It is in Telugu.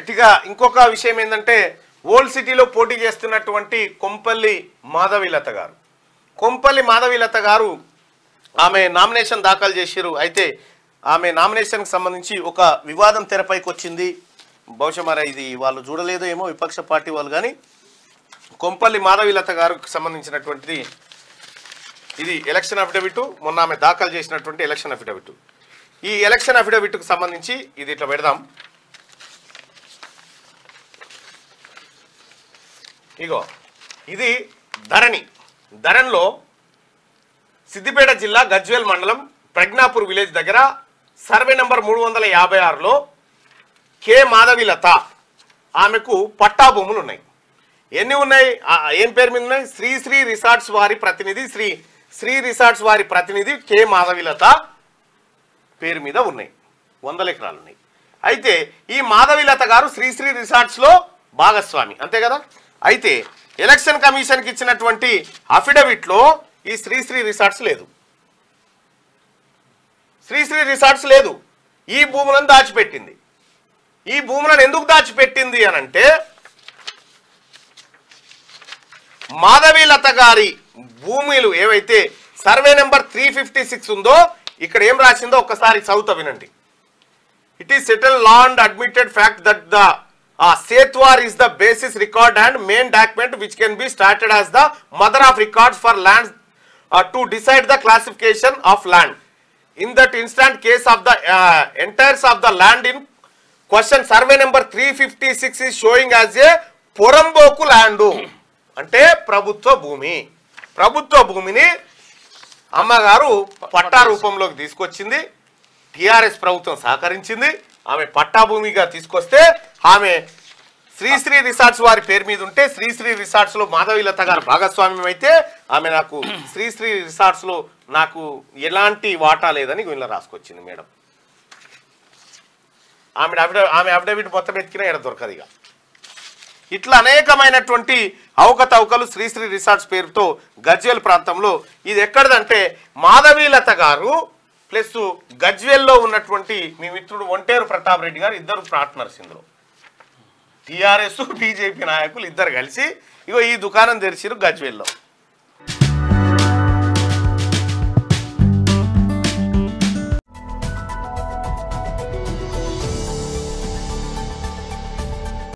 రైట్. ఇక ఇంకొక విషయం ఏంటంటే ఓల్డ్ సిటీలో పోటీ చేస్తున్నటువంటి కొంపల్లి మాధవీలత గారు. కొంపల్లి మాధవీలత గారు ఆమె నామినేషన్ దాఖలు చేశారు. అయితే ఆమె నామినేషన్కి సంబంధించి ఒక వివాదం తెరపైకి వచ్చింది. బహుశా మరి ఇది వాళ్ళు చూడలేదో ఏమో విపక్ష పార్టీ వాళ్ళు. కానీ కొంపల్లి మాధవీలత గారికి సంబంధించినటువంటిది ఇది ఎలక్షన్ అఫిడవిట్, మొన్న ఆమె దాఖలు చేసినటువంటి ఎలక్షన్ అఫిడవిట్. ఈ ఎలక్షన్ అఫిడవిట్కు సంబంధించి ఇది ఇట్లా పెడదాం. ఇగో ఇది ధరణిలో సిద్దిపేట జిల్లా గజ్వేల్ మండలం ప్రజ్ఞాపూర్ విలేజ్ దగ్గర సర్వే నంబర్ 356లో కె మాధవీలత ఆమెకు పట్టా భూములు ఉన్నాయి. ఎన్ని ఉన్నాయి? ఏం పేరు మీద ఉన్నాయి? శ్రీ రిసార్ట్స్ వారి ప్రతినిధి శ్రీ రిసార్ట్స్ వారి ప్రతినిధి కె మాధవీలత పేరు మీద ఉన్నాయి. 100 ఎకరాలు ఉన్నాయి. అయితే ఈ మాధవీలత గారు శ్రీ రిసార్ట్స్లో భాగస్వామి, అంతే కదా. అయితే ఎలక్షన్ కమిషన్కి ఇచ్చినటువంటి అఫిడవిట్లో ఈ శ్రీ రిసార్ట్స్ లేదు. శ్రీ రిసార్ట్స్ లేదు. ఈ భూములను దాచిపెట్టింది. ఈ భూములను ఎందుకు దాచిపెట్టింది అనంటే మాధవీలత గారి భూములు ఏవైతే సర్వే నెంబర్ 356 ఉందో ఇక్కడ ఏం రాసిందో ఒక్కసారి చదువుతా వినండి. It is settle law and admitted fact that the sethwar is the basis record and main document which can be started as the mother of records for land to decide the classification of land. In that instant case of the entires of the land in question survey number 356 is showing as a poramboke land, అంటే ప్రభుత్వ భూమిని అమ్మగారు పట్టా రూపంలోకి తీసుకొచ్చింది. టిఆర్ఎస్ ప్రభుత్వం సహకరించింది. ఆమె పట్టా భూమిగా తీసుకొస్తే ఆమె శ్రీ రిసార్ట్స్ వారి పేరు మీద ఉంటే శ్రీ రిసార్ట్స్లో మాధవీలత గారు భాగస్వామ్యం అయితే ఆమె నాకు శ్రీ రిసార్ట్స్లో నాకు ఎలాంటి వాటా లేదని ఇలా రాసుకొచ్చింది మేడం. ఆమె అఫిడవిట్ మొత్తం ఎత్తికినా ఎక్కడ దొరకదు. ఇక ఇట్లా అనేకమైనటువంటి అవకతవకలు శ్రీ రిసార్ట్స్ పేరుతో గజ్వేల్ ప్రాంతంలో. ఇది ఎక్కడదంటే మాధవీలత గారు ప్లస్ గజ్వేల్లో ఉన్నటువంటి మీ మిత్రుడు ఒంటేరు ప్రతాప్ రెడ్డి గారు ఇద్దరు పార్ట్నర్స్. ఇందులో టీఆర్ఎస్ బీజేపీ నాయకులు ఇద్దరు కలిసి ఇగో ఈ దుకాణం తెరిచిరు గజ్వేల్లో.